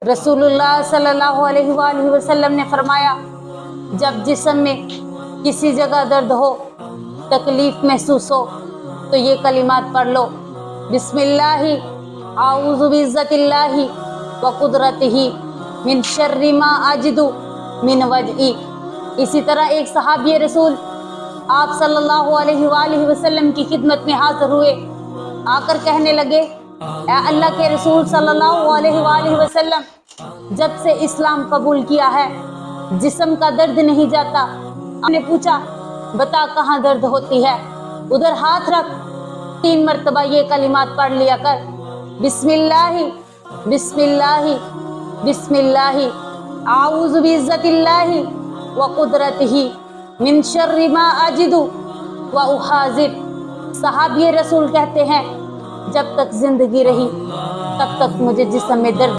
रसूलुल्लाह सल्लल्लाहु अलैहि वसल्लम ने फरमाया, जब जिस्म में किसी जगह दर्द हो, तकलीफ महसूस हो, तो ये कलिमात पढ़ लो, बिस्मिल्लाहि आऊज़ु बिइज़्ज़तिल्लाहि व कुदरतिही मिन शर्रि मा अजिदु मिन वजई। इसी तरह एक सहाबी रसूल आप सल्लल्लाहु अलैहि वसल्लम की खिदमत में हाजिर हुए, आकर कहने लगे, ए अल्लाह के रसूल सल्लल्लाहु अलैहि वसल्लम, जब से इस्लाम कबूल किया है जिस्म का दर्द नहीं जाता। आपने पूछा, बता कहाँ दर्द होती है, उधर हाथ रख। 3 मरतबा ये कलिमात पढ़ लिया कर, बिस्मिल्लाहि बिस्मिल्लाहि बिस्मिल्लाहि आऊज़ु बिइज़्ज़तिल्लाहि व कुदरतिही मिन शर्रि मा अजिदु व उहाज़िर। सहाबी रसूल कहते हैं, जब तक जिंदगी रही तब तक मुझे जिस्म में दर्द